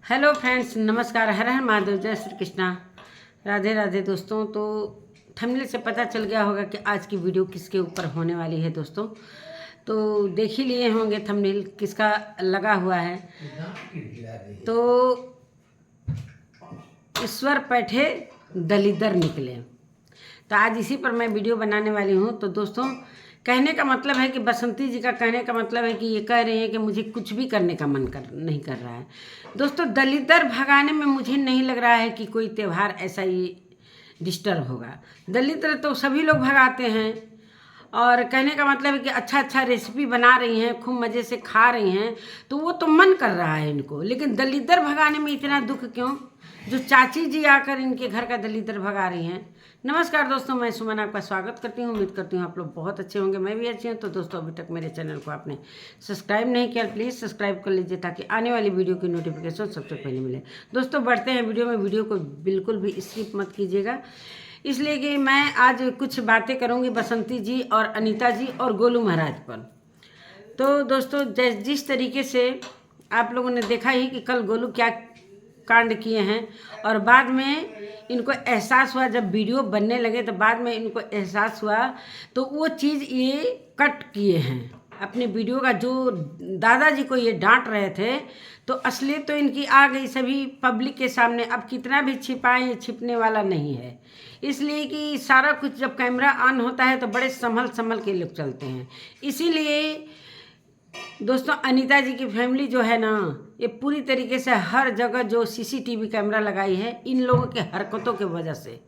Hello friends, नमस्कार। हर हर महादेव, जय श्री कृष्णा, राधे राधे दोस्तों। तो थंबनेल से पता चल गया होगा कि आज की वीडियो किसके ऊपर होने वाली है दोस्तों। तो देख ही लिए होंगे थंबनेल किसका लगा हुआ है। तो ईश्वर पैठे दलिदर निकले। तो आज इसी पर मैं वीडियो बनाने वाली हूँ। तो दोस्तों, कहने का मतलब है कि बसंती जी का कहने का मतलब है कि ये कह रहे हैं कि मुझे कुछ भी करने का मन नहीं कर रहा है। दोस्तों, दलिदर भगाने में मुझे नहीं लग रहा है कि कोई त्यौहार ऐसा ही डिस्टर्ब होगा। दलिदर तो सभी लोग भगाते हैं। और कहने का मतलब है कि अच्छा अच्छा रेसिपी बना रही हैं, खूब मज़े से खा रही हैं, तो वो तो मन कर रहा है इनको। लेकिन दलिदर भगाने में इतना दुख क्यों, जो चाची जी आकर इनके घर का दलिदर भगा रही हैं। नमस्कार दोस्तों, मैं सुमन आपका स्वागत करती हूँ। उम्मीद करती हूँ आप लोग बहुत अच्छे होंगे, मैं भी अच्छी हूँ। तो दोस्तों, अभी तक मेरे चैनल को आपने सब्सक्राइब नहीं किया, प्लीज़ सब्सक्राइब कर लीजिए ताकि आने वाली वीडियो की नोटिफिकेशन सबसे पहले मिले। दोस्तों, बढ़ते हैं वीडियो में। वीडियो को बिल्कुल भी स्किप मत कीजिएगा, इसलिए कि मैं आज कुछ बातें करूंगी बसंती जी और अनीता जी और गोलू महाराज पर। तो दोस्तों, जिस तरीके से आप लोगों ने देखा ही कि कल गोलू क्या कांड किए हैं, और बाद में इनको एहसास हुआ, जब वीडियो बनने लगे तो बाद में इनको एहसास हुआ, तो वो चीज़ ये कट किए हैं अपने वीडियो का। जो दादाजी को ये डांट रहे थे, तो असलियत तो इनकी आ गई सभी पब्लिक के सामने। अब कितना भी छिपाएं, ये छिपने वाला नहीं है। इसलिए कि सारा कुछ जब कैमरा ऑन होता है तो बड़े संभल के लोग चलते हैं। इसीलिए दोस्तों, अनीता जी की फैमिली जो है ना, ये पूरी तरीके से हर जगह जो सीसीटीवी कैमरा लगाई है इन लोगों के हरकतों के वजह से,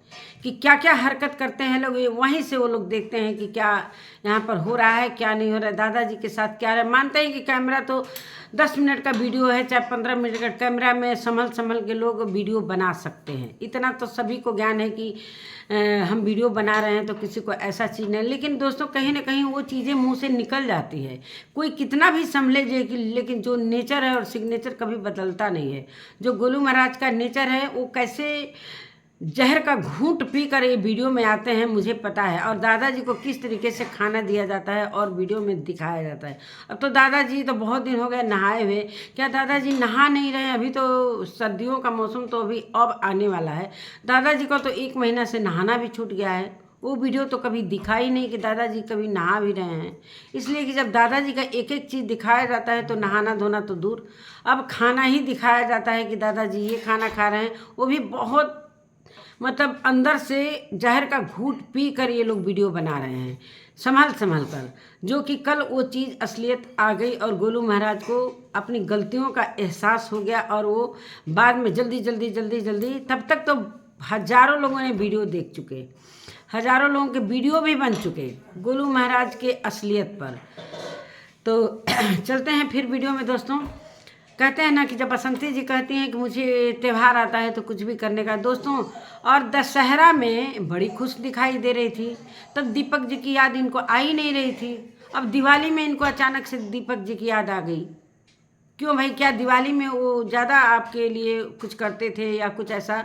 कि क्या क्या हरकत करते हैं लोग, ये वहीं से वो लोग देखते हैं कि क्या यहाँ पर हो रहा है, क्या नहीं हो रहा है, दादाजी के साथ क्या रहा है। मानते हैं कि कैमरा तो 10 मिनट का वीडियो है, चाहे 15 मिनट का, कैमरा में संभल के लोग वीडियो बना सकते हैं। इतना तो सभी को ज्ञान है कि हम वीडियो बना रहे हैं तो किसी को ऐसा चीज़ नहीं। लेकिन दोस्तों, कहीं ना कहीं वो चीज़ें मुंह से निकल जाती है। कोई कितना भी संभले जे, लेकिन जो नेचर है और सिग्नेचर कभी बदलता नहीं है। जो गोलू महाराज का नेचर है, वो कैसे जहर का घूंट पी कर ये वीडियो में आते हैं मुझे पता है। और दादाजी को किस तरीके से खाना दिया जाता है और वीडियो में दिखाया जाता है। अब तो दादाजी तो बहुत दिन हो गए नहाए हुए। क्या दादाजी नहा नहीं रहे? अभी तो सर्दियों का मौसम तो अभी अब आने वाला है। दादाजी को तो 1 महीना से नहाना भी छूट गया है। वो वीडियो तो कभी दिखा ही नहीं कि दादाजी कभी नहा भी रहे हैं। इसलिए कि जब दादाजी का एक एक चीज़ दिखाया जाता है तो नहाना धोना तो दूर, अब खाना ही दिखाया जाता है कि दादाजी ये खाना खा रहे हैं। वो भी बहुत मतलब अंदर से जहर का घूंट पी कर ये लोग वीडियो बना रहे हैं, संभल कर। जो कि कल वो चीज़ असलियत आ गई और गोलू महाराज को अपनी गलतियों का एहसास हो गया। और वो बाद में जल्दी तब तक तो हजारों लोगों ने वीडियो देख चुके, हजारों लोगों के वीडियो भी बन चुके गोलू महाराज के असलियत पर। तो चलते हैं फिर वीडियो में। दोस्तों, कहते हैं ना कि जब बसंती जी कहती हैं कि मुझे त्यौहार आता है तो कुछ भी करने का। दोस्तों, और दशहरा में बड़ी खुश दिखाई दे रही थी, तब दीपक जी की याद इनको आ ही नहीं रही थी। अब दिवाली में इनको अचानक से दीपक जी की याद आ गई। क्यों भाई, क्या दिवाली में वो ज़्यादा आपके लिए कुछ करते थे या कुछ ऐसा,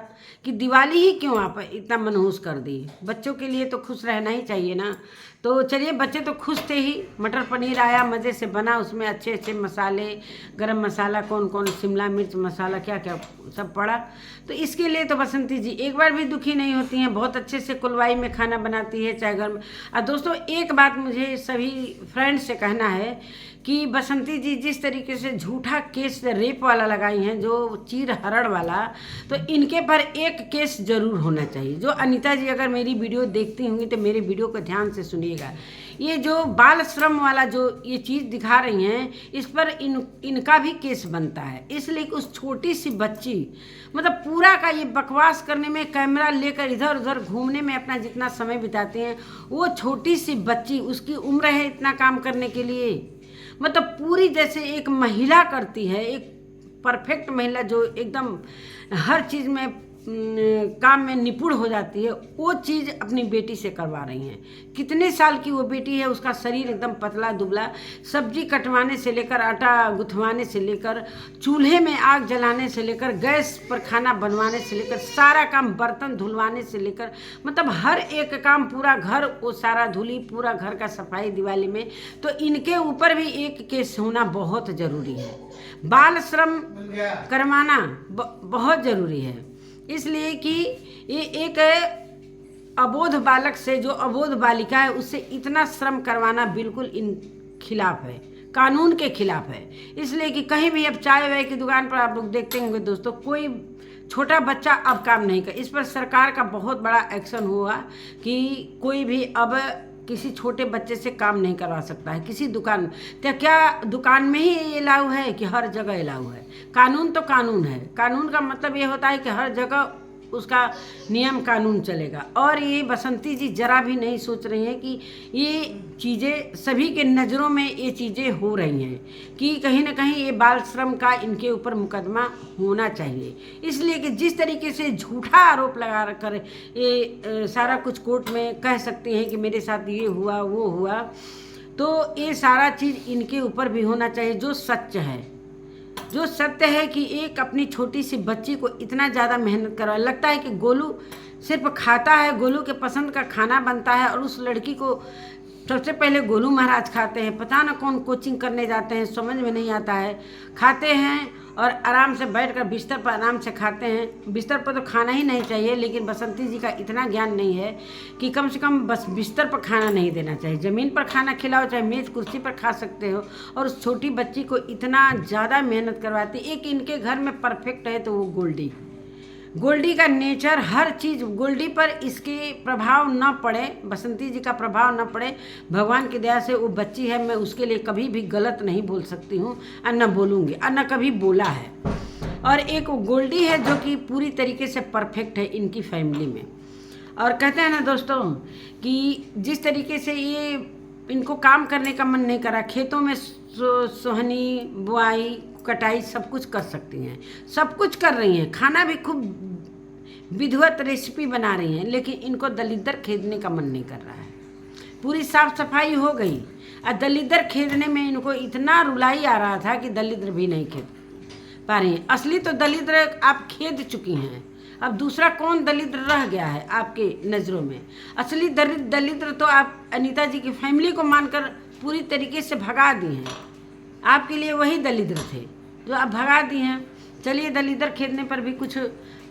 कि दिवाली ही क्यों आप इतना मनहूस कर दी? बच्चों के लिए तो खुश रहना ही चाहिए ना। तो चलिए, बच्चे तो खुश थे ही। मटर पनीर आया, मज़े से बना, उसमें अच्छे अच्छे मसाले, गरम मसाला, कौन शिमला मिर्च मसाला, क्या क्या सब पड़ा। तो इसके लिए तो बसंती जी एक बार भी दुखी नहीं होती हैं। बहुत अच्छे से कुलवाई में खाना बनाती है, चाहे घर में। और दोस्तों, एक बात मुझे सभी फ्रेंड्स से कहना है कि बसंती जी जिस तरीके से झूठा केस रेप वाला लगाई हैं, जो चीर हरण वाला, तो इनके पर एक केस जरूर होना चाहिए। जो अनीता जी अगर मेरी वीडियो देखती होंगी तो मेरे वीडियो को ध्यान से सुनिएगा। ये जो बाल श्रम वाला जो ये चीज़ दिखा रही हैं, इस पर इनका भी केस बनता है। इसलिए उस छोटी सी बच्ची, मतलब पूरा का ये बकवास करने में, कैमरा लेकर इधर उधर घूमने में अपना जितना समय बिताते हैं, वो छोटी सी बच्ची, उसकी उम्र है इतना काम करने के लिए। मतलब पूरी जैसे एक महिला करती है, एक परफेक्ट महिला जो एकदम हर चीज़ में काम में निपुण हो जाती है, वो चीज़ अपनी बेटी से करवा रही हैं। कितने साल की वो बेटी है, उसका शरीर एकदम पतला दुबला, सब्जी कटवाने से लेकर, आटा गुथवाने से लेकर, चूल्हे में आग जलाने से लेकर, गैस पर खाना बनवाने से लेकर, सारा काम, बर्तन धुलवाने से लेकर, मतलब हर एक काम, पूरा घर वो सारा धुली, पूरा घर का सफाई दिवाली में। तो इनके ऊपर भी एक केस होना बहुत ज़रूरी है। बाल श्रम करवाना बहुत ज़रूरी है, इसलिए कि ये एक अबोध बालक से जो अबोध बालिका है उससे इतना श्रम करवाना बिल्कुल इन खिलाफ है, कानून के खिलाफ है। इसलिए कि कहीं भी अब चाय वाय की दुकान पर आप लोग देखते होंगे दोस्तों, कोई छोटा बच्चा अब काम नहीं कर, इस पर सरकार का बहुत बड़ा एक्शन हुआ कि कोई भी अब किसी छोटे बच्चे से काम नहीं करवा सकता है किसी दुकान में। तो क्या दुकान में ही अलाउ है कि हर जगह अलाउ है? कानून तो कानून है, कानून का मतलब ये होता है कि हर जगह उसका नियम कानून चलेगा। और ये बसंती जी जरा भी नहीं सोच रही हैं कि ये चीज़ें सभी के नज़रों में ये चीज़ें हो रही हैं कि कहीं ना कहीं ये बाल श्रम का इनके ऊपर मुकदमा होना चाहिए। इसलिए कि जिस तरीके से झूठा आरोप लगा कर ये सारा कुछ कोर्ट में कह सकते हैं कि मेरे साथ ये हुआ वो हुआ, तो ये सारा चीज़ इनके ऊपर भी होना चाहिए। जो सच है, जो सत्य है कि एक अपनी छोटी सी बच्ची को इतना ज़्यादा मेहनत करवा, लगता है कि गोलू सिर्फ खाता है, गोलू के पसंद का खाना बनता है और उस लड़की को सबसे पहले गोलू महाराज खाते हैं, पता ना कौन कोचिंग करने जाते हैं, समझ में नहीं आता है। खाते हैं और आराम से बैठकर बिस्तर पर आराम से खाते हैं। बिस्तर पर तो खाना ही नहीं चाहिए, लेकिन बसंती जी का इतना ज्ञान नहीं है कि कम से कम बस बिस्तर पर खाना नहीं देना चाहिए, ज़मीन पर खाना खिलाओ, चाहे मेज़ कुर्सी पर खा सकते हो। और उस छोटी बच्ची को इतना ज़्यादा मेहनत करवाती। एक इनके घर में परफेक्ट है तो वो गोल्डी, गोल्डी का नेचर हर चीज़, गोल्डी पर इसके प्रभाव न पड़े, बसंती जी का प्रभाव न पड़े, भगवान की दया से वो बच्ची है, मैं उसके लिए कभी भी गलत नहीं बोल सकती हूँ और न बोलूँगी और न कभी बोला है। और एक वो गोल्डी है जो कि पूरी तरीके से परफेक्ट है इनकी फैमिली में। और कहते हैं ना दोस्तों कि जिस तरीके से ये इनको काम करने का मन नहीं करा, खेतों में सोहनी बुआई कटाई सब कुछ कर सकती हैं, सब कुछ कर रही हैं, खाना भी खूब विधिवत रेसिपी बना रही हैं, लेकिन इनको दलिद्दर खेदने का मन नहीं कर रहा है। पूरी साफ सफाई हो गई और दलिद्दर खेदने में इनको इतना रुलाई आ रहा था कि दलिद्र भी नहीं खेद पा रही हैं। असली तो दलिद्र आप खेद चुकी हैं, अब दूसरा कौन दलिद्र रह गया है आपके नज़रों में? असली दलिद्र तो आप अनीता जी की फैमिली को मानकर पूरी तरीके से भगा दी हैं। आपके लिए वही दलिद्र थे जो आप भगा दी हैं। चलिए दलिद्र खेदने पर भी कुछ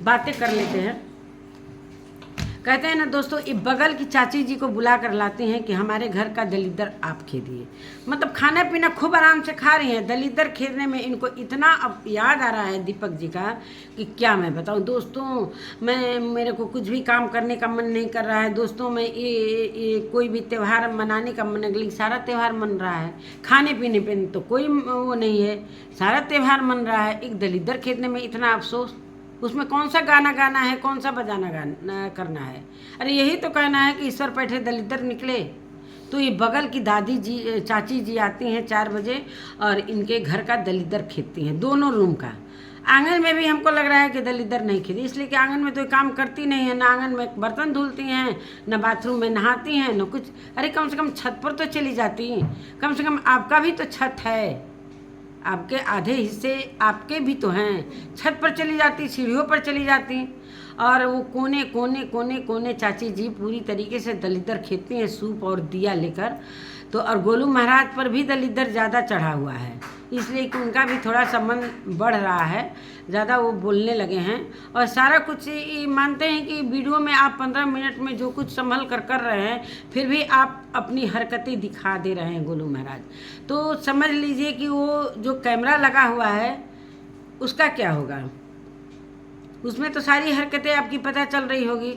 बातें कर लेते हैं। कहते हैं ना दोस्तों, ये बगल की चाची जी को बुला कर लाते हैं कि हमारे घर का दलिद्र आप खेदिए। मतलब खाना पीना खूब आराम से खा रही हैं, दलिद्र खेदने में इनको इतना अब याद आ रहा है दीपक जी का कि क्या मैं बताऊं दोस्तों। मेरे को कुछ भी काम करने का मन नहीं कर रहा है दोस्तों। मैं ये कोई भी त्यौहार मनाने का मन नहीं, सारा त्यौहार मन रहा है, खाने पीने पर तो कोई वो नहीं है, सारा त्यौहार मन रहा है। एक दलिद्र खेदने में इतना अफसोस, उसमें कौन सा गाना गाना है, कौन सा बजाना गाना करना है? अरे यही तो कहना है कि ईश्वर बैठे दलिद्र निकले। तो ये बगल की दादी जी चाची जी आती हैं 4 बजे और इनके घर का दलिद्र खेदती हैं, दोनों रूम का। आंगन में भी हमको लग रहा है कि दलिद्र नहीं खेती, इसलिए कि आंगन में तो काम करती नहीं है, ना आंगन में बर्तन धुलती हैं, न बाथरूम में नहाती हैं, न कुछ। अरे कम से कम छत पर तो चली जाती, कम से कम आपका भी तो छत है, आपके आधे हिस्से आपके भी तो हैं। छत पर चली जाती, सीढ़ियों पर चली जाती। और वो कोने कोने कोने कोने चाची जी पूरी तरीके से दलिद्र खेदती हैं सूप और दिया लेकर। तो और गोलू महाराज पर भी दलिद्र ज़्यादा चढ़ा हुआ है, इसलिए कि उनका भी थोड़ा सा मन बढ़ रहा है, ज़्यादा वो बोलने लगे हैं। और सारा कुछ ये मानते हैं कि वीडियो में आप 15 मिनट में जो कुछ संभल कर रहे हैं, फिर भी आप अपनी हरकतें दिखा दे रहे हैं गोलू महाराज। तो समझ लीजिए कि वो जो कैमरा लगा हुआ है उसका क्या होगा, उसमें तो सारी हरकतें आपकी पता चल रही होगी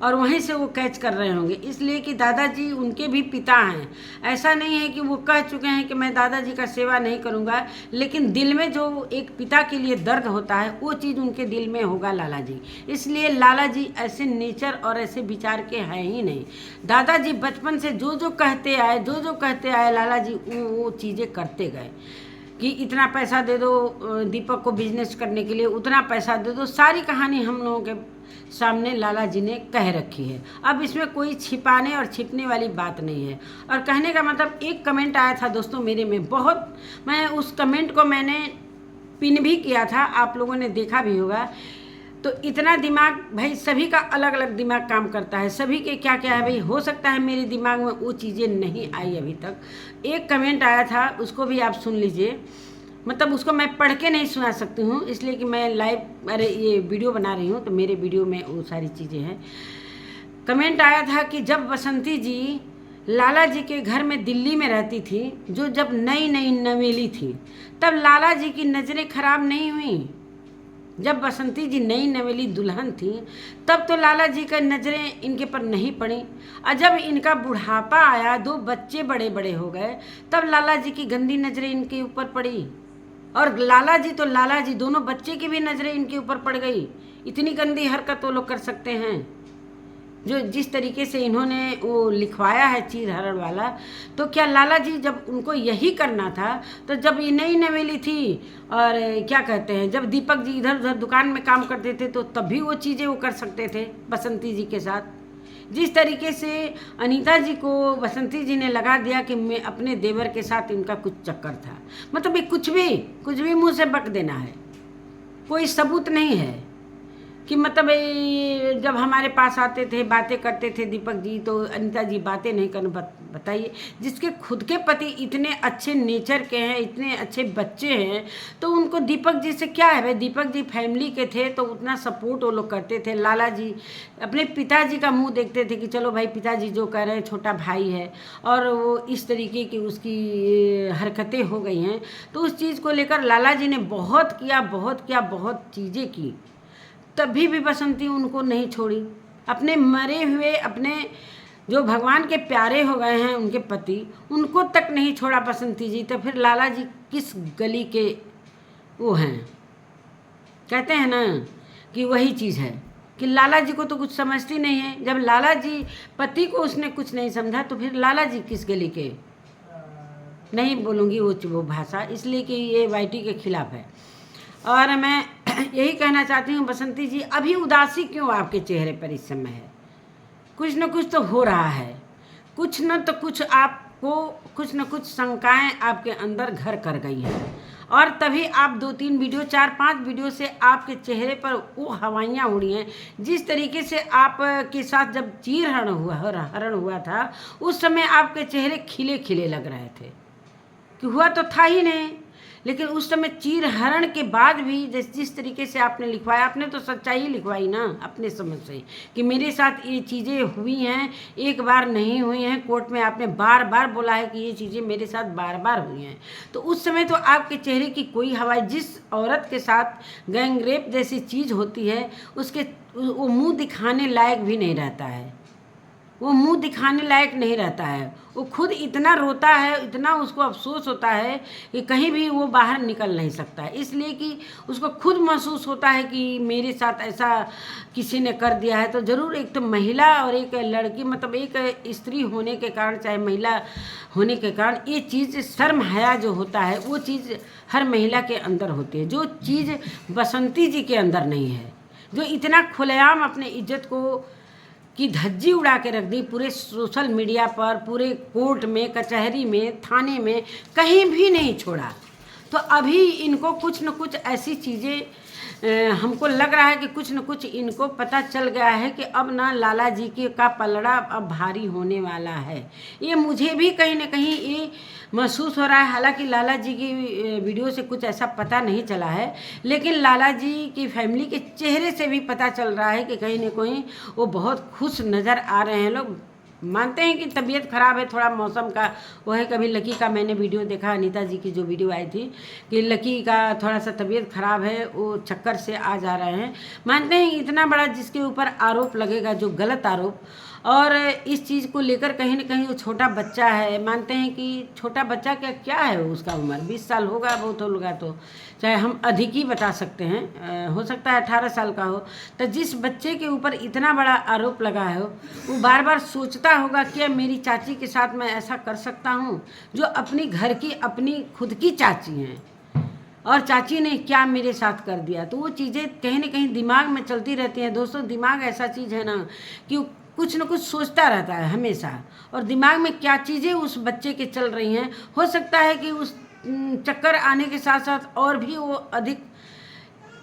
और वहीं से वो कैच कर रहे होंगे। इसलिए कि दादाजी उनके भी पिता हैं, ऐसा नहीं है कि वो कह चुके हैं कि मैं दादाजी का सेवा नहीं करूंगा, लेकिन दिल में जो एक पिता के लिए दर्द होता है वो चीज़ उनके दिल में होगा लाला जी। इसलिए लाला जी ऐसे नेचर और ऐसे विचार के हैं ही नहीं। दादाजी बचपन से जो जो कहते आए लाला जी वो चीज़ें करते गए कि इतना पैसा दे दो दीपक को बिजनेस करने के लिए, उतना पैसा दे दो, सारी कहानी हम लोगों के सामने लाला जी ने कह रखी है। अब इसमें कोई छिपाने और छिपने वाली बात नहीं है। और कहने का मतलब, एक कमेंट आया था दोस्तों मेरे में, बहुत, मैं उस कमेंट को मैंने पिन भी किया था, आप लोगों ने देखा भी होगा। तो इतना दिमाग भाई, सभी का अलग अलग दिमाग काम करता है, सभी के क्या क्या है भाई, हो सकता है मेरे दिमाग में वो चीज़ें नहीं आई अभी तक। एक कमेंट आया था उसको भी आप सुन लीजिए। मतलब उसको मैं पढ़ के नहीं सुना सकती हूँ, इसलिए कि मैं लाइव ये वीडियो बना रही हूँ, तो मेरे वीडियो में वो सारी चीज़ें हैं। कमेंट आया था कि जब बसंती जी लाला जी के घर में दिल्ली में रहती थी, जो जब नई नई नवेली थी, तब लाला जी की नज़रें खराब नहीं हुई। जब बसंती जी नई नवेली दुल्हन थी तब तो लाला जी का नज़रें इनके पर नहीं पड़ी, और जब इनका बुढ़ापा आया, 2 बच्चे बड़े बड़े हो गए, तब लाला जी की गंदी नज़रें इनके ऊपर पड़ी। और लाला जी दोनों बच्चे की भी नज़रें इनके ऊपर पड़ गई। इतनी गंदी हरकत वो लोग कर सकते हैं। जो जिस तरीके से इन्होंने वो लिखवाया है चीर हरण वाला, तो क्या लाला जी जब उनको यही करना था, तो जब ये नई नवेली थी और क्या कहते हैं, जब दीपक जी इधर उधर दुकान में काम करते थे, तो तब भी वो चीज़ें वो कर सकते थे बसंती जी के साथ। जिस तरीके से अनीता जी को बसंती जी ने लगा दिया कि मैं अपने देवर के साथ इनका कुछ चक्कर था, मतलब ये कुछ भी मुंह से बक देना है, कोई सबूत नहीं है कि मतलब जब हमारे पास आते थे बातें करते थे दीपक जी, तो अनीता जी बातें नहीं करने। बताइए, जिसके खुद के पति इतने अच्छे नेचर के हैं, इतने अच्छे बच्चे हैं, तो उनको दीपक जी से क्या है भाई। दीपक जी फैमिली के थे तो उतना सपोर्ट वो लोग करते थे। लाला जी अपने पिताजी का मुंह देखते थे कि चलो भाई पिताजी जो कह रहे हैं, छोटा भाई है, और वो इस तरीके की उसकी हरकतें हो गई हैं, तो उस चीज़ को लेकर लाला जी ने बहुत बहुत चीज़ें की, तभी भी बसंती उनको नहीं छोड़ी। अपने मरे हुए, अपने जो भगवान के प्यारे हो गए हैं उनके पति, उनको तक नहीं छोड़ा बसंती जी। तो फिर लाला जी किस गली के वो हैं। कहते हैं ना कि वही चीज़ है कि लाला जी को तो कुछ समझती नहीं है। जब लाला जी पति को उसने कुछ नहीं समझा, तो फिर लाला जी किस गली के। नहीं बोलूँगी वो भाषा, इसलिए कि ये वाईटी के खिलाफ है। और मैं यही कहना चाहती हूँ, बसंती जी अभी उदासी क्यों आपके चेहरे पर इस समय है? कुछ न कुछ तो हो रहा है, कुछ न कुछ शंकाएं आपके अंदर घर कर गई हैं, और तभी आप 2-3 वीडियो 4-5 वीडियो से आपके चेहरे पर वो हवाइयाँ उड़ी हैं। जिस तरीके से आपके साथ जब चीर हरण हुआ था, उस समय आपके चेहरे खिले खिले लग रहे थे कि हुआ तो था ही नहीं, लेकिन उस समय चीर हरण के बाद भी जिस तरीके से आपने लिखवाया, आपने तो सच्चाई लिखवाई ना अपने समझ से कि मेरे साथ ये चीज़ें हुई हैं, एक बार नहीं हुई हैं। कोर्ट में आपने बार बार बोला है कि ये चीज़ें मेरे साथ बार बार हुई हैं। तो उस समय तो आपके चेहरे की कोई हवाई, जिस औरत के साथ गैंगरेप जैसी चीज़ होती है, उसके वो मुँह दिखाने लायक भी नहीं रहता है। वो मुंह दिखाने लायक नहीं रहता है। वो खुद इतना रोता है, इतना उसको अफसोस होता है कि कहीं भी वो बाहर निकल नहीं सकता है, इसलिए कि उसको खुद महसूस होता है कि मेरे साथ ऐसा किसी ने कर दिया है। तो ज़रूर एक तो महिला और एक लड़की, मतलब एक स्त्री होने के कारण, चाहे महिला होने के कारण, ये चीज़ शर्म हया जो होता है, वो चीज़ हर महिला के अंदर होती है, जो चीज़ बसंती जी के अंदर नहीं है। जो इतना खुलेआम अपने इज्जत को की धज्जी उड़ा के रख दी, पूरे सोशल मीडिया पर, पूरे कोर्ट में, कचहरी में, थाने में, कहीं भी नहीं छोड़ा। तो अभी इनको कुछ न कुछ ऐसी चीज़ें हमको लग रहा है कि कुछ न कुछ इनको पता चल गया है कि अब ना लाला जी के का पलड़ा अब भारी होने वाला है। ये मुझे भी कहीं न कहीं ये महसूस हो रहा है। हालांकि लाला जी की वीडियो से कुछ ऐसा पता नहीं चला है, लेकिन लाला जी की फैमिली के चेहरे से भी पता चल रहा है कि कहीं न कहीं वो बहुत खुश नज़र आ रहे हैं। लोग मानते हैं कि तबीयत ख़राब है थोड़ा मौसम का, वो है। कभी लकी का मैंने वीडियो देखा, अनीता जी की जो वीडियो आई थी कि लकी का थोड़ा सा तबीयत ख़राब है, वो चक्कर से आ जा रहे हैं। मानते हैं इतना बड़ा जिसके ऊपर आरोप लगेगा, जो गलत आरोप, और इस चीज़ को लेकर कहीं ना कहीं वो छोटा बच्चा है। मानते हैं कि छोटा बच्चा क्या है उसका उम्र 20 साल होगा, बहुत होगा तो, चाहे हम अधिक ही बता सकते हैं, हो सकता है 18 साल का हो। तो जिस बच्चे के ऊपर इतना बड़ा आरोप लगा है, वो बार बार सोचता होगा कि मेरी चाची के साथ मैं ऐसा कर सकता हूँ, जो अपनी घर की, अपनी खुद की चाची हैं, और चाची ने क्या मेरे साथ कर दिया। तो वो चीज़ें कहीं ना कहीं दिमाग में चलती रहती हैं। दोस्तों, दिमाग ऐसा चीज़ है ना कि कुछ न कुछ सोचता रहता है हमेशा, और दिमाग में क्या चीज़ें उस बच्चे के चल रही हैं, हो सकता है कि उस चक्कर आने के साथ साथ और भी वो अधिक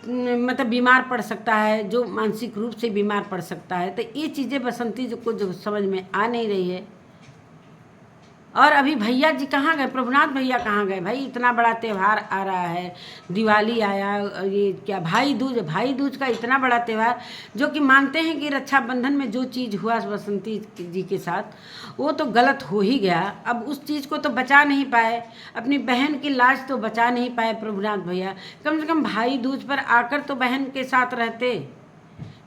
मतलब बीमार पड़ सकता है, जो मानसिक रूप से बीमार पड़ सकता है। तो ये चीज़ें बसंती को जो समझ में आ नहीं रही है। और अभी भैया जी कहाँ गए, प्रभुनाथ भैया कहाँ गए भाई? इतना बड़ा त्यौहार आ रहा है, दिवाली आया, ये क्या भाई दूज का इतना बड़ा त्यौहार, जो कि मानते हैं कि रक्षाबंधन में जो चीज़ हुआ बसंती जी के साथ वो तो गलत हो ही गया। अब उस चीज़ को तो बचा नहीं पाए, अपनी बहन की लाज तो बचा नहीं पाए प्रभुनाथ भैया। कम से कम भाई दूज पर आकर तो बहन के साथ रहते।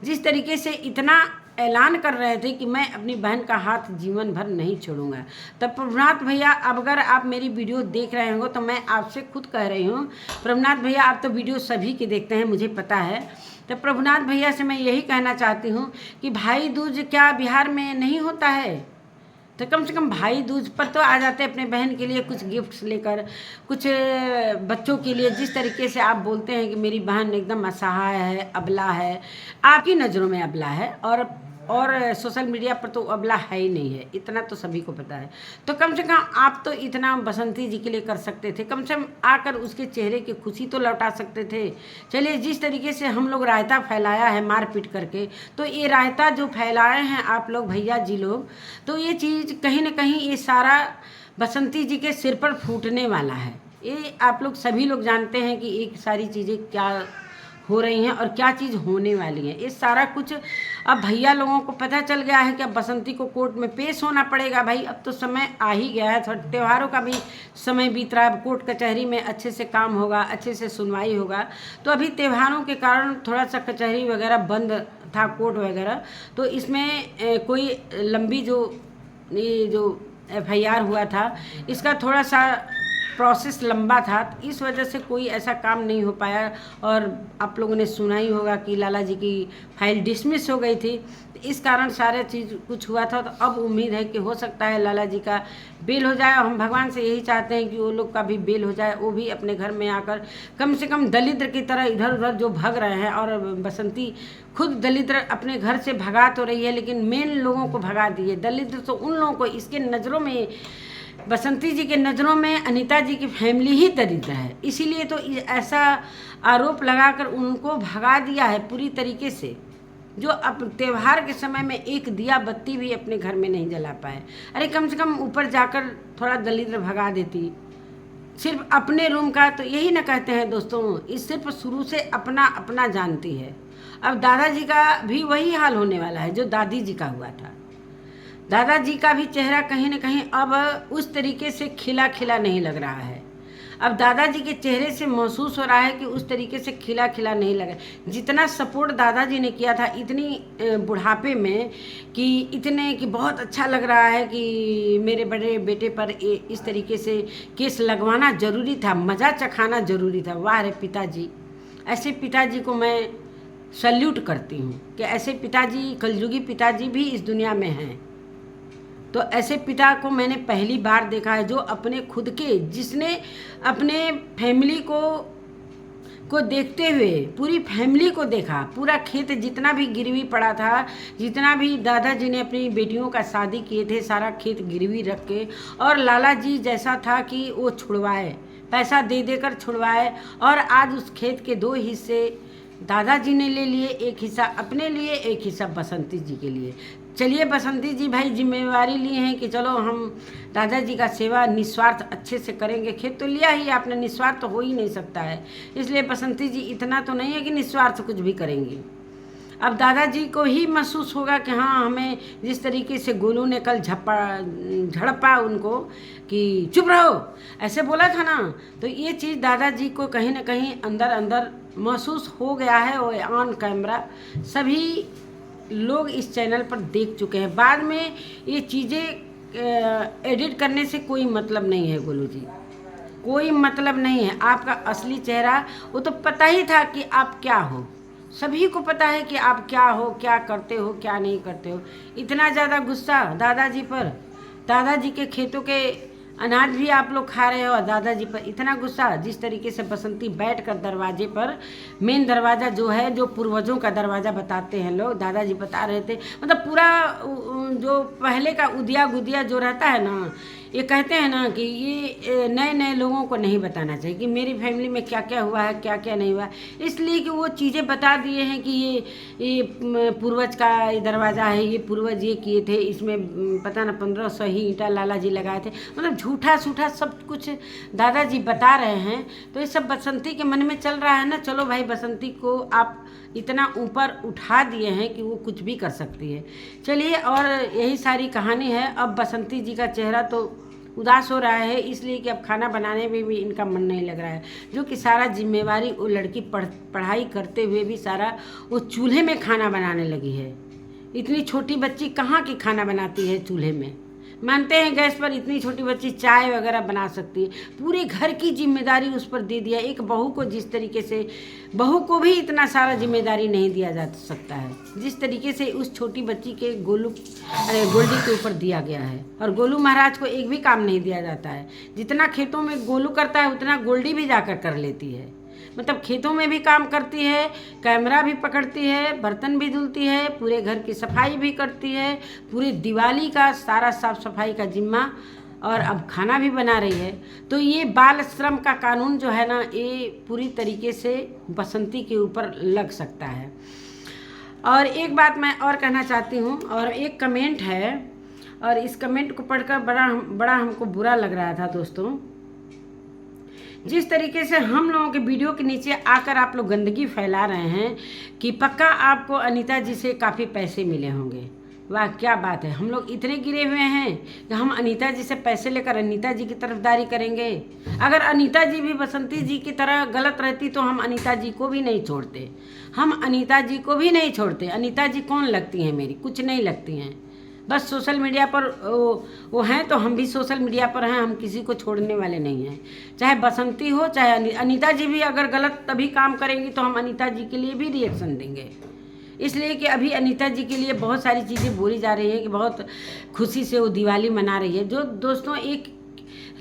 जिस तरीके से इतना ऐलान कर रहे थे कि मैं अपनी बहन का हाथ जीवन भर नहीं छोड़ूंगा, तब प्रभुनाथ भैया, अब अगर आप मेरी वीडियो देख रहे हो तो मैं आपसे खुद कह रही हूँ, प्रभुनाथ भैया आप तो वीडियो सभी के देखते हैं मुझे पता है, तो प्रभुनाथ भैया से मैं यही कहना चाहती हूँ कि भाई दूज क्या बिहार में नहीं होता है? तो कम से कम भाई दूज पर तो आ जाते अपने बहन के लिए कुछ गिफ्ट्स लेकर, कुछ बच्चों के लिए। जिस तरीके से आप बोलते हैं कि मेरी बहन एकदम असहाय है, अबला है, आपकी नज़रों में अबला है, और सोशल मीडिया पर तो अबला है ही नहीं है, इतना तो सभी को पता है। तो कम से कम आप तो इतना बसंती जी के लिए कर सकते थे, कम से कम आकर उसके चेहरे की खुशी तो लौटा सकते थे। चलिए, जिस तरीके से हम लोग रायता फैलाया है मारपीट करके, तो ये रायता जो फैलाए हैं आप लोग भैया जी लोग, तो ये चीज़ कहीं ना कहीं ये सारा बसंती जी के सिर पर फूटने वाला है। ये आप लोग सभी लोग जानते हैं कि ये सारी चीज़ें क्या हो रही हैं और क्या चीज़ होने वाली है। ये सारा कुछ अब भैया लोगों को पता चल गया है कि अब बसंती को कोर्ट में पेश होना पड़ेगा। भाई अब तो समय आ ही गया है, थोड़ा त्योहारों का भी समय बीत रहा है, अब कोर्ट कचहरी में अच्छे से काम होगा, अच्छे से सुनवाई होगा। तो अभी त्योहारों के कारण थोड़ा सा कचहरी वगैरह बंद था, कोर्ट वगैरह, तो इसमें कोई लंबी जो FIR हुआ था, इसका थोड़ा सा प्रोसेस लंबा था, इस वजह से कोई ऐसा काम नहीं हो पाया। और आप लोगों ने सुना ही होगा कि लाला जी की फाइल डिसमिस हो गई थी, इस कारण सारे चीज़ कुछ हुआ था। तो अब उम्मीद है कि हो सकता है लाला जी का बेल हो जाए। हम भगवान से यही चाहते हैं कि वो लोग का भी बेल हो जाए, वो भी अपने घर में आकर कम से कम दलिद्र की तरह इधर उधर जो भग रहे हैं, और बसंती खुद दलिद्र अपने घर से भगा तो रही है, लेकिन मेन लोगों को भगा दिए। दलिद्र तो उन लोगों को, इसके नज़रों में, बसंती जी के नज़रों में अनीता जी की फैमिली ही दरिद्र है, इसीलिए तो ऐसा आरोप लगाकर उनको भगा दिया है पूरी तरीके से, जो अब त्यौहार के समय में एक दिया बत्ती भी अपने घर में नहीं जला पाए। अरे कम से कम ऊपर जाकर थोड़ा दलिद्र भगा देती, सिर्फ अपने रूम का। तो यही ना कहते हैं दोस्तों, इस सिर्फ शुरू से अपना अपना जानती है। अब दादाजी का भी वही हाल होने वाला है जो दादी जी का हुआ था। दादाजी का भी चेहरा कहीं ना कहीं अब उस तरीके से खिला खिला नहीं लग रहा है। अब दादाजी के चेहरे से महसूस हो रहा है कि उस तरीके से खिला खिला नहीं लगा। जितना सपोर्ट दादाजी ने किया था इतनी बुढ़ापे में, कि इतने कि बहुत अच्छा लग रहा है कि मेरे बड़े बेटे पर इस तरीके से केस लगवाना ज़रूरी था, मज़ा चखाना ज़रूरी था। वाह रे पिताजी, ऐसे पिताजी को मैं सल्यूट करती हूँ कि ऐसे पिताजी, कलयुगी पिताजी भी इस दुनिया में हैं। तो ऐसे पिता को मैंने पहली बार देखा है, जो अपने खुद के, जिसने अपने फैमिली को देखते हुए पूरी फैमिली को देखा। पूरा खेत जितना भी गिरवी पड़ा था, जितना भी दादाजी ने अपनी बेटियों का शादी किए थे, सारा खेत गिरवी रख के, और लाला जी जैसा था कि वो छुड़वाए, पैसा दे देकर छुड़वाए, और आज उस खेत के 2 हिस्से दादाजी ने ले लिए, एक हिस्सा अपने लिए, एक हिस्सा बसंती जी के लिए। चलिए बसंती जी भाई जिम्मेवारी लिए हैं कि चलो हम दादाजी का सेवा निस्वार्थ अच्छे से करेंगे। खेत तो लिया ही आपने, निस्वार्थ तो हो ही नहीं सकता है, इसलिए बसंती जी इतना तो नहीं है कि निस्वार्थ कुछ भी करेंगी। अब दादाजी को ही महसूस होगा कि हाँ, हमें जिस तरीके से गोलू ने कल झड़पा उनको कि चुप रहो, ऐसे बोला था ना, तो ये चीज़ दादाजी को कहीं ना कहीं अंदर अंदर महसूस हो गया है। और ऑन कैमरा सभी लोग इस चैनल पर देख चुके हैं। बाद में ये चीज़ें एडिट करने से कोई मतलब नहीं है गोलू जी, कोई मतलब नहीं है। आपका असली चेहरा वो तो पता ही था कि आप क्या हो, सभी को पता है कि आप क्या हो, क्या करते हो, क्या नहीं करते हो। इतना ज़्यादा गुस्सा दादाजी पर, दादाजी के खेतों के अनाज भी आप लोग खा रहे हो, और दादाजी पर इतना गुस्सा। जिस तरीके से बसंती बैठकर दरवाजे पर, मेन दरवाज़ा जो है, जो पूर्वजों का दरवाज़ा बताते हैं लोग, दादाजी बता रहे थे, मतलब पूरा जो पहले का उदिया गुदिया जो रहता है ना, ये कहते हैं ना कि ये नए नए लोगों को नहीं बताना चाहिए कि मेरी फैमिली में क्या क्या हुआ है, क्या क्या नहीं हुआ, इसलिए कि वो चीज़ें बता दिए हैं कि ये पूर्वज का दरवाज़ा है, ये पूर्वज ये किए थे, इसमें पता ना 1500 ही ईंटा लाला जी लगाए थे, मतलब झूठा सूठा सब कुछ दादाजी बता रहे हैं। तो ये सब बसंती के मन में चल रहा है ना, चलो भाई बसंती को आप इतना ऊपर उठा दिए हैं कि वो कुछ भी कर सकती है। चलिए, और यही सारी कहानी है। अब बसंती जी का चेहरा तो उदास हो रहा है, इसलिए कि अब खाना बनाने में भी इनका मन नहीं लग रहा है, जो कि सारा जिम्मेवारी वो लड़की पढ़ाई करते हुए भी सारा वो चूल्हे में खाना बनाने लगी है। इतनी छोटी बच्ची कहाँ की खाना बनाती है चूल्हे में। मानते हैं गैस पर इतनी छोटी बच्ची चाय वगैरह बना सकती है, पूरे घर की जिम्मेदारी उस पर दे दिया। एक बहू को जिस तरीके से, बहू को भी इतना सारा जिम्मेदारी नहीं दिया जा सकता है जिस तरीके से उस छोटी बच्ची के गोल्डी के ऊपर दिया गया है। और गोलू महाराज को एक भी काम नहीं दिया जाता है। जितना खेतों में गोलू करता है उतना गोल्डी भी जाकर कर लेती है। मतलब खेतों में भी काम करती है, कैमरा भी पकड़ती है, बर्तन भी धुलती है, पूरे घर की सफाई भी करती है, पूरी दिवाली का सारा साफ सफाई का जिम्मा, और अब खाना भी बना रही है। तो ये बाल श्रम का कानून जो है ना, ये पूरी तरीके से बसंती के ऊपर लग सकता है। और एक बात मैं और कहना चाहती हूँ, और एक कमेंट है, और इस कमेंट को पढ़कर बड़ा हमको बुरा लग रहा था दोस्तों। जिस तरीके से हम लोगों के वीडियो के नीचे आकर आप लोग गंदगी फैला रहे हैं कि पक्का आपको अनीता जी से काफ़ी पैसे मिले होंगे। वाह, क्या बात है। हम लोग इतने गिरे हुए हैं कि हम अनीता जी से पैसे लेकर अनीता जी की तरफदारी करेंगे। अगर अनीता जी भी बसंती जी की तरह गलत रहती तो हम अनीता जी को भी नहीं छोड़ते। हम अनीता जी को भी नहीं छोड़ते। अनीता जी कौन लगती हैं मेरी? कुछ नहीं लगती हैं। बस सोशल मीडिया पर वो हैं, तो हम भी सोशल मीडिया पर हैं। हम किसी को छोड़ने वाले नहीं हैं, चाहे बसंती हो चाहे अनीता जी भी अगर गलत तभी काम करेंगी तो हम अनीता जी के लिए भी रिएक्शन देंगे। इसलिए कि अभी अनीता जी के लिए बहुत सारी चीज़ें बोली जा रही हैं कि बहुत खुशी से वो दिवाली मना रही है। जो दोस्तों एक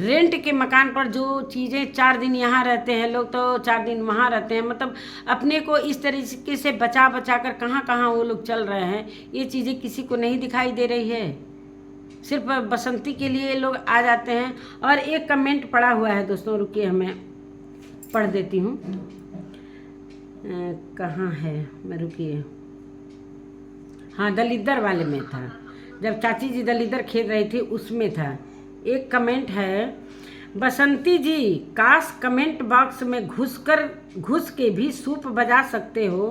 रेंट के मकान पर जो चीज़ें 4 दिन यहाँ रहते हैं लोग, तो 4 दिन वहाँ रहते हैं, मतलब अपने को इस तरीके से बचा कर कहाँ कहाँ वो लोग चल रहे हैं, ये चीज़ें किसी को नहीं दिखाई दे रही है। सिर्फ बसंती के लिए लोग आ जाते हैं। और एक कमेंट पड़ा हुआ है दोस्तों, रुकिए हमें पढ़ देती हूँ। कहाँ है, मैं रुकिए, हाँ दलिद्दर वाले में था, जब चाची जी दलिद्दर खेल रही थी उसमें था। एक कमेंट है, बसंती जी काश कमेंट बॉक्स में घुस के भी सूप बजा सकते हो,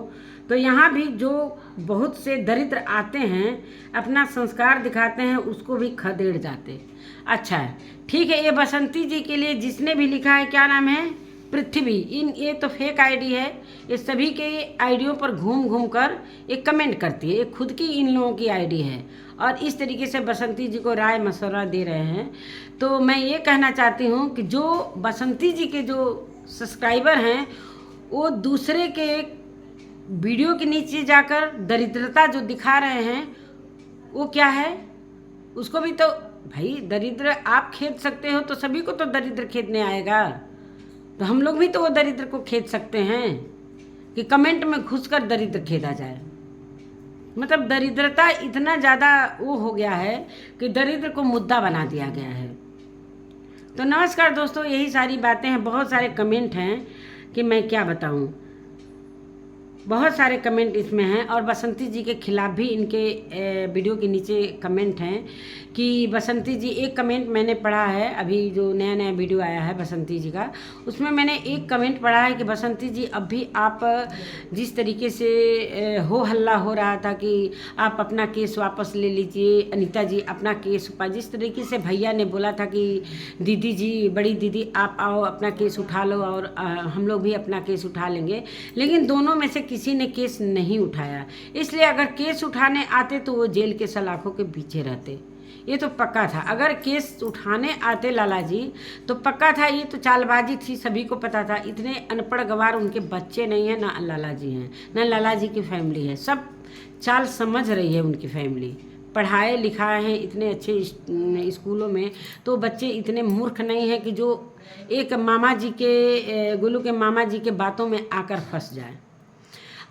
तो यहाँ भी जो बहुत से दरिद्र आते हैं अपना संस्कार दिखाते हैं उसको भी खदेड़ जाते। अच्छा है, ठीक है। ये बसंती जी के लिए जिसने भी लिखा है, क्या नाम है, पृथ्वी, ये तो फेक आईडी है। ये सभी के आईडियों पर घूम कर एक कमेंट करती है। ये खुद की इन लोगों की आईडी है और इस तरीके से बसंती जी को राय मशवरा दे रहे हैं। तो मैं ये कहना चाहती हूँ कि जो बसंती जी के जो सब्सक्राइबर हैं वो दूसरे के वीडियो के नीचे जाकर दरिद्रता जो दिखा रहे हैं वो क्या है, उसको भी तो भाई दरिद्र आप खेद सकते हो तो सभी को तो दरिद्र खेदने आएगा। तो हम लोग भी तो वो दरिद्र को खेद सकते हैं कि कमेंट में घुसकर दरिद्र खेदा जाए। मतलब दरिद्रता इतना ज़्यादा वो हो गया है कि दरिद्र को मुद्दा बना दिया गया है। तो नमस्कार दोस्तों, यही सारी बातें हैं। बहुत सारे कमेंट हैं कि मैं क्या बताऊं, बहुत सारे कमेंट इसमें हैं। और बसंती जी के खिलाफ भी इनके वीडियो के नीचे कमेंट हैं कि बसंती जी, एक कमेंट मैंने पढ़ा है अभी जो नया वीडियो आया है बसंती जी का, उसमें मैंने एक कमेंट पढ़ा है कि बसंती जी अब भी आप जिस तरीके से हो हल्ला हो रहा था कि आप अपना केस वापस ले लीजिए, अनीता जी अपना केस जिस तरीके से भैया ने बोला था कि दीदी जी, बड़ी दीदी आप आओ अपना केस उठा लो और हम लोग भी अपना केस उठा लेंगे, लेकिन दोनों में से किसी ने केस नहीं उठाया। इसलिए अगर केस उठाने आते तो वो जेल के सलाखों के पीछे रहते, ये तो पक्का था। अगर केस उठाने आते लाला जी तो पक्का था, ये तो चालबाजी थी, सभी को पता था। इतने अनपढ़ गवार उनके बच्चे नहीं हैं, ना लाला जी हैं, ना लाला जी की फैमिली है। सब चाल समझ रही है उनकी फैमिली, पढ़ाए लिखाए हैं इतने अच्छे स्कूलों में, तो बच्चे इतने मूर्ख नहीं हैं कि जो एक मामा जी के, गुल्लू के मामा जी के बातों में आकर फंस जाए।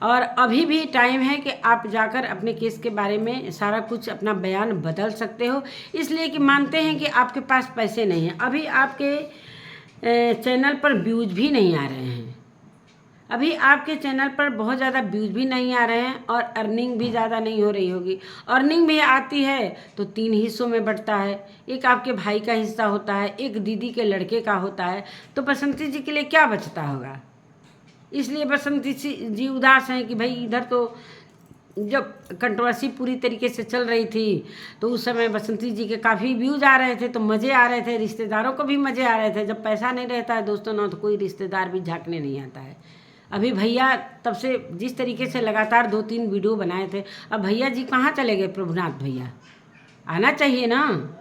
और अभी भी टाइम है कि आप जाकर अपने केस के बारे में सारा कुछ अपना बयान बदल सकते हो, इसलिए कि मानते हैं कि आपके पास पैसे नहीं हैं। अभी आपके चैनल पर व्यूज भी नहीं आ रहे हैं, अभी आपके चैनल पर बहुत ज़्यादा व्यूज भी नहीं आ रहे हैं और अर्निंग भी ज़्यादा नहीं हो रही होगी। अर्निंग भी आती है तो 3 हिस्सों में बढ़ता है, एक आपके भाई का हिस्सा होता है, एक दीदी के लड़के का होता है, तो बसंती जी के लिए क्या बचता होगा। इसलिए बसंती जी उदास हैं कि भाई इधर तो जब कंट्रोवर्सी पूरी तरीके से चल रही थी तो उस समय बसंती जी के काफ़ी व्यूज आ रहे थे, तो मज़े आ रहे थे, रिश्तेदारों को भी मज़े आ रहे थे। जब पैसा नहीं रहता है दोस्तों ना, तो कोई रिश्तेदार भी झांकने नहीं आता है। अभी भैया तब से जिस तरीके से लगातार 2-3 वीडियो बनाए थे, अब भैया जी कहाँ चले गए। प्रभुनाथ भैया आना चाहिए ना।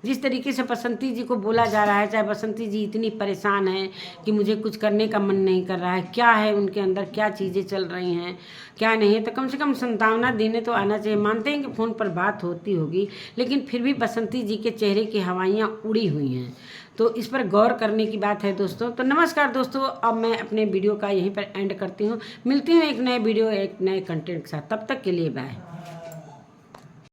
जिस तरीके से बसंती जी को बोला जा रहा है, चाहे बसंती जी इतनी परेशान है कि मुझे कुछ करने का मन नहीं कर रहा है, क्या है उनके अंदर, क्या चीज़ें चल रही हैं क्या नहीं है, तो कम से कम सांत्वना देने तो आना चाहिए। मानते हैं कि फ़ोन पर बात होती होगी, लेकिन फिर भी बसंती जी के चेहरे की हवाइयाँ उड़ी हुई हैं, तो इस पर गौर करने की बात है दोस्तों। तो नमस्कार दोस्तों, अब मैं अपने वीडियो का यहीं पर एंड करती हूँ। मिलती हूँ एक नए वीडियो एक नए कंटेंट के साथ, तब तक के लिए बाय।